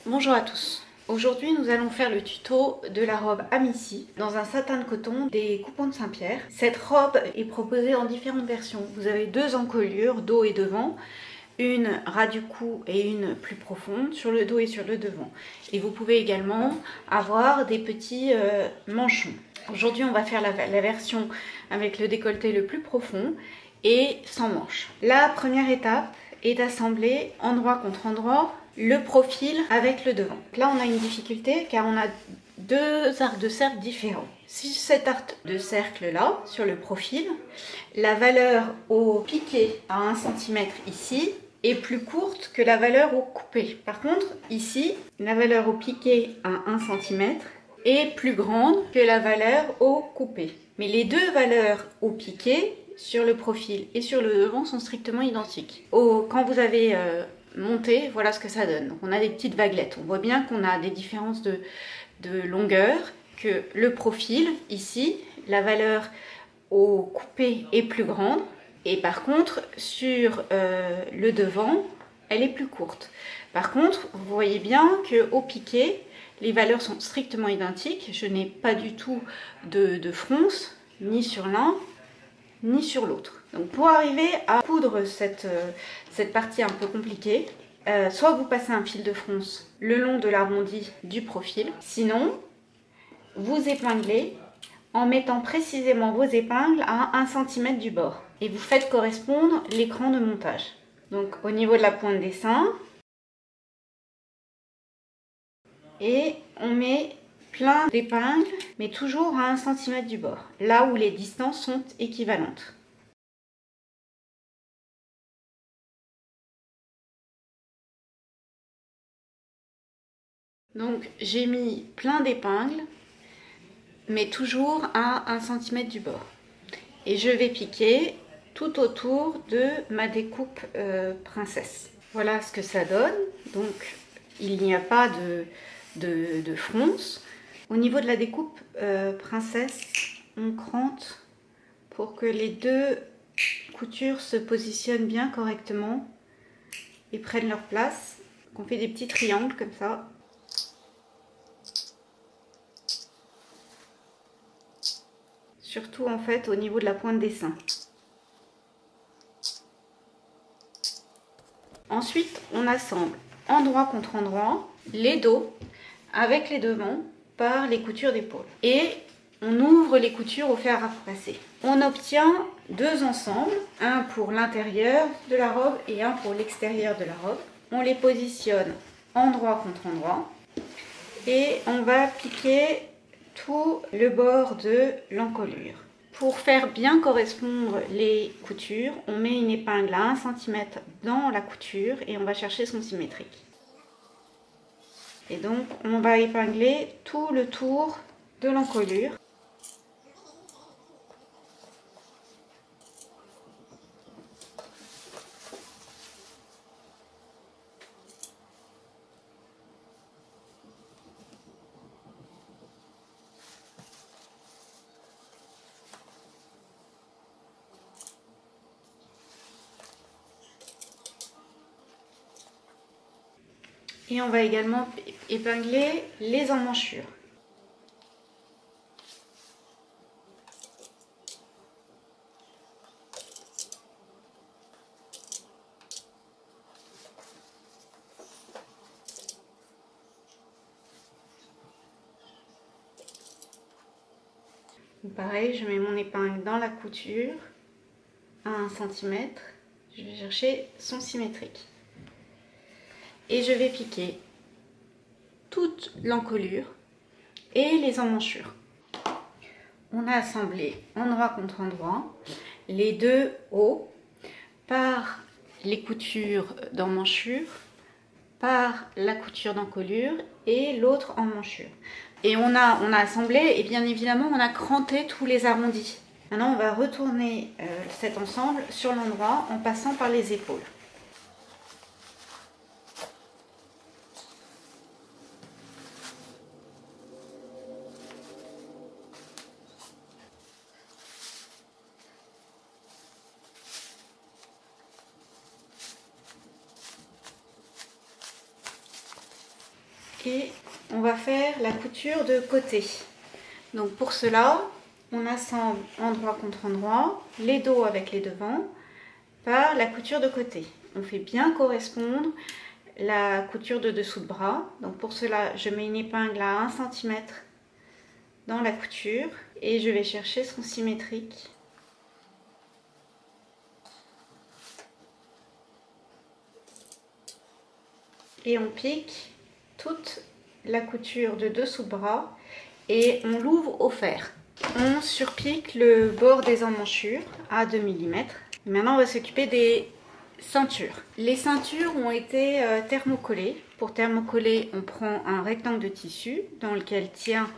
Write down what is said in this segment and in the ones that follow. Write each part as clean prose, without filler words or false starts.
Bonjour à tous. Aujourd'hui, nous allons faire le tuto de la robe Amici dans un satin de coton des Coupons de Saint-Pierre. Cette robe est proposée en différentes versions. Vous avez deux encolures, dos et devant, une ras du cou et une plus profonde sur le dos et sur le devant. Et vous pouvez également avoir des petits manchons. Aujourd'hui, on va faire la version avec le décolleté le plus profond et sans manches. La première étape est d'assembler endroit contre endroit le profil avec le devant. Là, on a une difficulté car on a deux arcs de cercle différents. Si cet arc de cercle là, sur le profil, la valeur au piqué à 1 cm ici est plus courte que la valeur au coupé. Par contre, ici, la valeur au piqué à 1 cm est plus grande que la valeur au coupé. Mais les deux valeurs au piqué sur le profil et sur le devant sont strictement identiques. Quand vous avez monté, voilà ce que ça donne. Donc on a des petites vaguelettes. On voit bien qu'on a des différences de longueur, que le profil, ici, la valeur au coupé est plus grande. Et par contre, sur le devant, elle est plus courte. Par contre, vous voyez bien qu'au piqué, les valeurs sont strictement identiques. Je n'ai pas du tout de fronce, ni sur l'un, ni sur l'autre. Donc pour arriver à coudre cette partie un peu compliquée, soit vous passez un fil de fronce le long de l'arrondi du profil, sinon vous épinglez en mettant précisément vos épingles à 1 cm du bord. Et vous faites correspondre l'écran de montage. Donc au niveau de la pointe des seins, et on met plein d'épingles, mais toujours à 1 cm du bord, là où les distances sont équivalentes. Donc j'ai mis plein d'épingles, mais toujours à 1 cm du bord. Et je vais piquer tout autour de ma découpe princesse. Voilà ce que ça donne. Donc il n'y a pas de fronce. Au niveau de la découpe princesse, on crante pour que les deux coutures se positionnent bien correctement et prennent leur place. On fait des petits triangles comme ça. Surtout en fait au niveau de la pointe des seins. Ensuite, on assemble endroit contre endroit les dos avec les devants par les coutures d'épaule. Et on ouvre les coutures au fer à repasser. On obtient deux ensembles, un pour l'intérieur de la robe et un pour l'extérieur de la robe. On les positionne endroit contre endroit et on va piquer tout le bord de l'encolure. Pour faire bien correspondre les coutures, on met une épingle à 1 cm dans la couture et on va chercher son symétrique. Et donc on va épingler tout le tour de l'encolure. Et on va également épingler les emmanchures. Pareil, je mets mon épingle dans la couture à 1 cm. Je vais chercher son symétrique. Et je vais piquer toute l'encolure et les emmanchures. On a assemblé endroit contre endroit les deux hauts par les coutures d'emmanchure, par la couture d'encolure et l'autre emmanchure. Et on a assemblé et bien évidemment on a cranté tous les arrondis. Maintenant on va retourner cet ensemble sur l'endroit en passant par les épaules. et on va faire la couture de côté. Donc pour cela, on assemble endroit contre endroit, les dos avec les devants, par la couture de côté. On fait bien correspondre la couture de dessous de bras. Donc pour cela, je mets une épingle à 1 cm dans la couture et je vais chercher son symétrique. Et on pique toute la couture de dessous de bras et on l'ouvre au fer. On surpique le bord des emmanchures à 2 mm. Maintenant, on va s'occuper des ceintures. Les ceintures ont été thermocollées. Pour thermocoller, on prend un rectangle de tissu dans lequel tient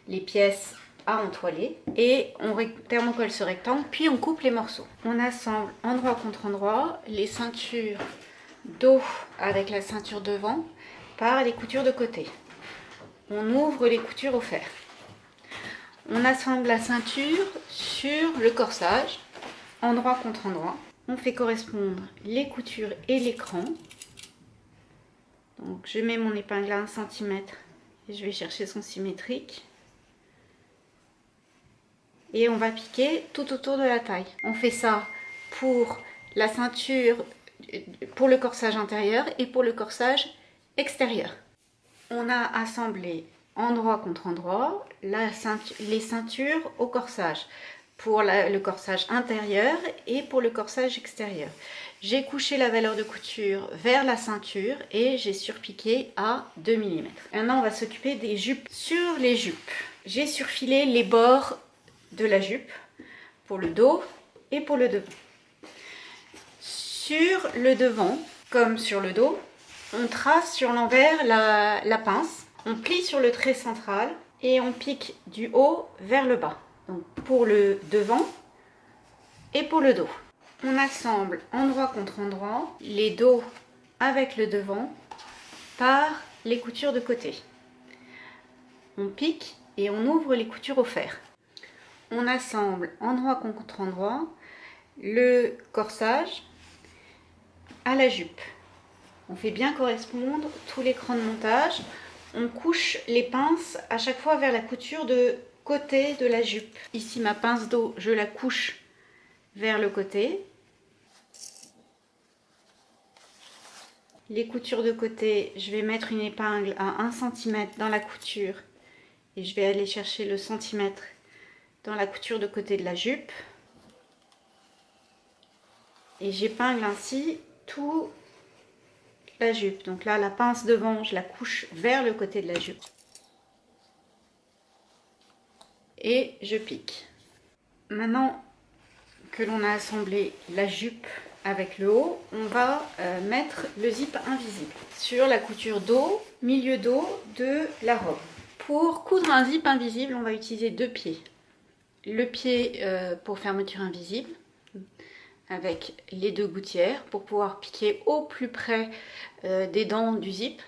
les pièces à entoiler et on thermocolle ce rectangle, puis on coupe les morceaux. On assemble endroit contre endroit les ceintures dos avec la ceinture devant par les coutures de côté. On ouvre les coutures au fer. On assemble la ceinture sur le corsage, endroit contre endroit. On fait correspondre les coutures et l'écran. Donc je mets mon épingle à 1 cm et je vais chercher son symétrique. Et on va piquer tout autour de la taille. On fait ça pour la ceinture, pour le corsage intérieur et pour le corsage extérieur. On a assemblé endroit contre endroit les ceintures au corsage pour le corsage intérieur et pour le corsage extérieur. J'ai couché la valeur de couture vers la ceinture et j'ai surpiqué à 2 mm. Maintenant, on va s'occuper des jupes. Sur les jupes, j'ai surfilé les bords de la jupe pour le dos et pour le devant. Sur le devant, comme sur le dos, on trace sur l'envers la pince, on plie sur le trait central et on pique du haut vers le bas. Donc pour le devant et pour le dos. On assemble endroit contre endroit les dos avec le devant par les coutures de côté. On pique et on ouvre les coutures au fer. On assemble endroit contre endroit le corsage à la jupe. On fait bien correspondre tout l'écran de montage. On couche les pinces à chaque fois vers la couture de côté de la jupe. Ici, ma pince dos, je la couche vers le côté. Les coutures de côté, je vais mettre une épingle à 1 cm dans la couture et je vais aller chercher le centimètre dans la couture de côté de la jupe. Et j'épingle ainsi tout la jupe. Donc là, la pince devant, je la couche vers le côté de la jupe. Et je pique. Maintenant que l'on a assemblé la jupe avec le haut, on va mettre le zip invisible sur la couture dos, milieu dos de la robe. Pour coudre un zip invisible, on va utiliser 2 pieds. Le pied pour fermeture invisible, avec les 2 gouttières pour pouvoir piquer au plus près des dents du zip.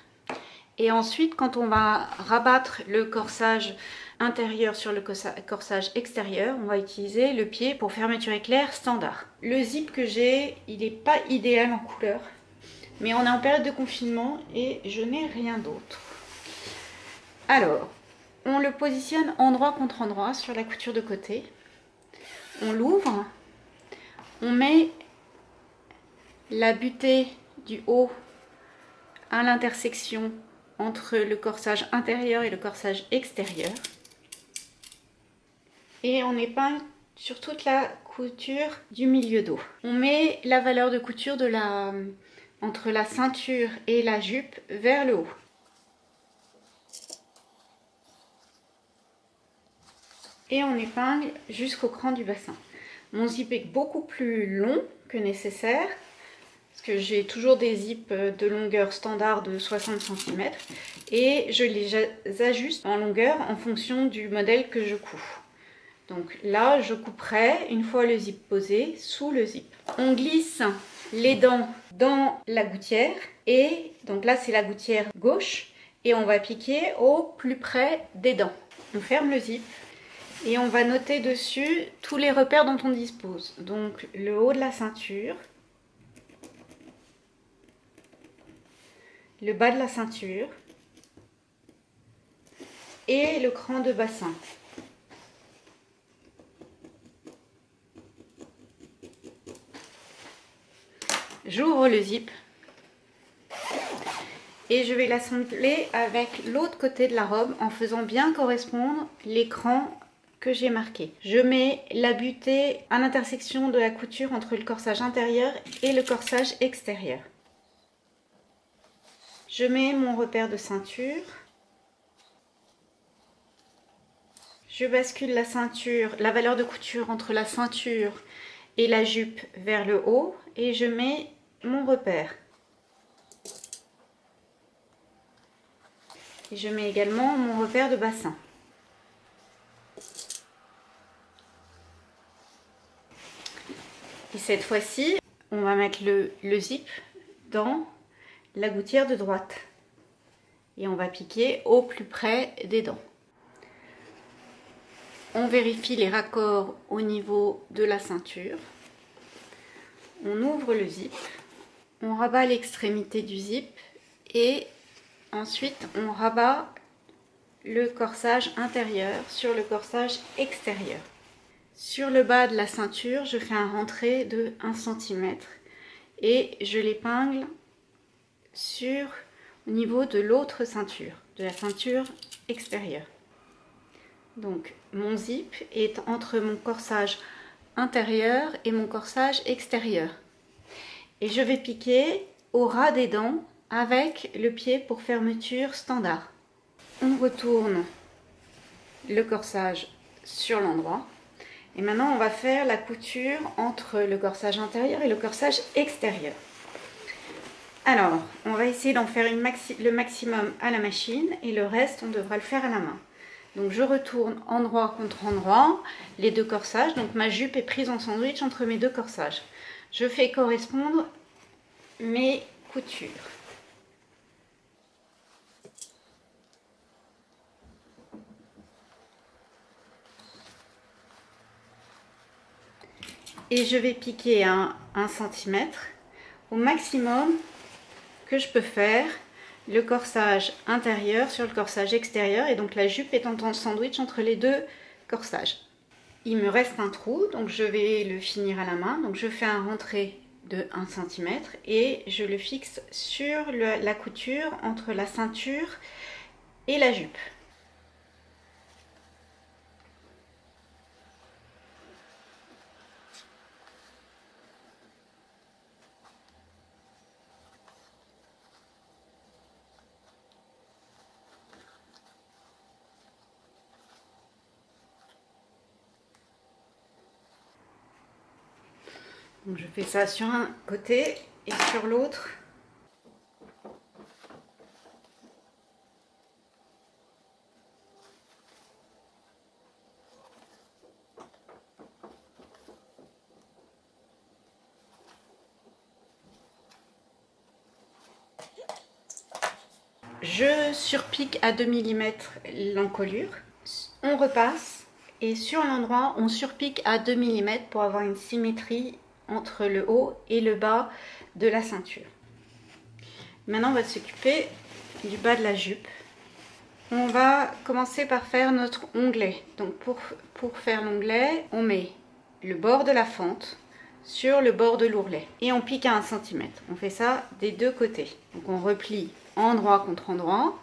Et ensuite, quand on va rabattre le corsage intérieur sur le corsage extérieur, on va utiliser le pied pour fermeture éclair standard. Le zip que j'ai, il n'est pas idéal en couleur, mais on est en période de confinement et je n'ai rien d'autre. Alors, on le positionne endroit contre endroit sur la couture de côté. On l'ouvre. On met la butée du haut à l'intersection entre le corsage intérieur et le corsage extérieur. Et on épingle sur toute la couture du milieu dos. On met la valeur de couture entre la ceinture et la jupe vers le haut. Et on épingle jusqu'au cran du bassin. Mon zip est beaucoup plus long que nécessaire, parce que j'ai toujours des zips de longueur standard de 60 cm, et je les ajuste en longueur en fonction du modèle que je couds. Donc là, je couperai, une fois le zip posé, sous le zip. On glisse les dents dans la gouttière, et donc là c'est la gouttière gauche, et on va piquer au plus près des dents. On ferme le zip. Et on va noter dessus tous les repères dont on dispose. Donc le haut de la ceinture, le bas de la ceinture, et le cran de bassin. J'ouvre le zip et je vais l'assembler avec l'autre côté de la robe en faisant bien correspondre les crans que j'ai marqués. Je mets la butée à l'intersection de la couture entre le corsage intérieur et le corsage extérieur. Je mets mon repère de ceinture. Je bascule la ceinture, la valeur de couture entre la ceinture et la jupe vers le haut et je mets mon repère. Et je mets également mon repère de bassin. Et cette fois-ci, on va mettre le zip dans la gouttière de droite. Et on va piquer au plus près des dents. On vérifie les raccords au niveau de la ceinture. On ouvre le zip. On rabat l'extrémité du zip et ensuite on rabat le corsage intérieur sur le corsage extérieur. Sur le bas de la ceinture, je fais un rentré de 1 cm et je l'épingle au niveau de l'autre ceinture, de la ceinture extérieure. Donc mon zip est entre mon corsage intérieur et mon corsage extérieur. Et je vais piquer au ras des dents avec le pied pour fermeture standard. On retourne le corsage sur l'endroit. Et maintenant on va faire la couture entre le corsage intérieur et le corsage extérieur. Alors, on va essayer d'en faire le maximum à la machine et le reste on devra le faire à la main. Donc je retourne endroit contre endroit les deux corsages. Donc ma jupe est prise en sandwich entre mes deux corsages. Je fais correspondre mes coutures. Et je vais piquer à 1 cm au maximum que je peux faire le corsage intérieur sur le corsage extérieur et donc la jupe étant en sandwich entre les deux corsages. Il me reste un trou, donc je vais le finir à la main. Donc je fais un rentré de 1 cm et je le fixe sur la couture entre la ceinture et la jupe. Donc je fais ça sur un côté et sur l'autre. Je surpique à 2 mm l'encolure. On repasse et sur l'endroit on surpique à 2 mm pour avoir une symétrie entre le haut et le bas de la ceinture. Maintenant on va s'occuper du bas de la jupe. On va commencer par faire notre onglet. Donc pour faire l'onglet, on met le bord de la fente sur le bord de l'ourlet et on pique à 1 cm. On fait ça des deux côtés. Donc on replie endroit contre endroit,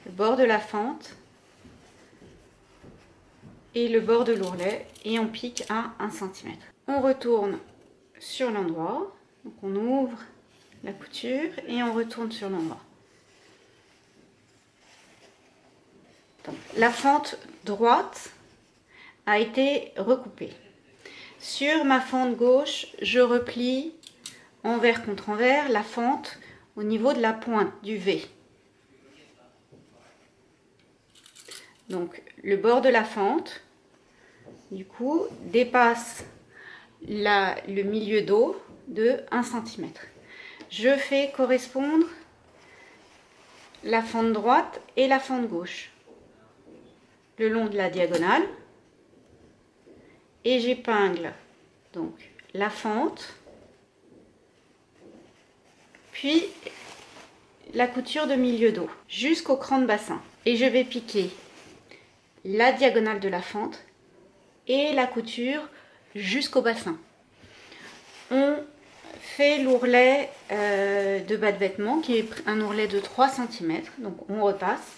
le bord de la fente et le bord de l'ourlet et on pique à 1 cm. On retourne sur l'endroit, donc on ouvre la couture et on retourne sur l'endroit. La fente droite a été recoupée. Sur ma fente gauche, je replie envers contre envers la fente au niveau de la pointe du V. Donc le bord de la fente, du coup, dépasse le milieu dos de 1 cm. Je fais correspondre la fente droite et la fente gauche le long de la diagonale et j'épingle donc la fente puis la couture de milieu dos jusqu'au cran de bassin. Et je vais piquer la diagonale de la fente et la couture jusqu'au bassin. On fait l'ourlet de bas de vêtement qui est un ourlet de 3 cm, donc on repasse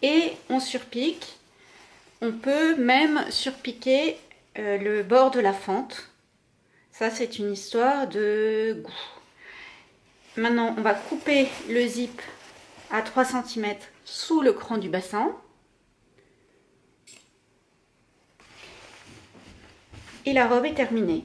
et on surpique. On peut même surpiquer le bord de la fente. Ça, c'est une histoire de goût. Maintenant, on va couper le zip à 3 cm sous le cran du bassin. Et la robe est terminée.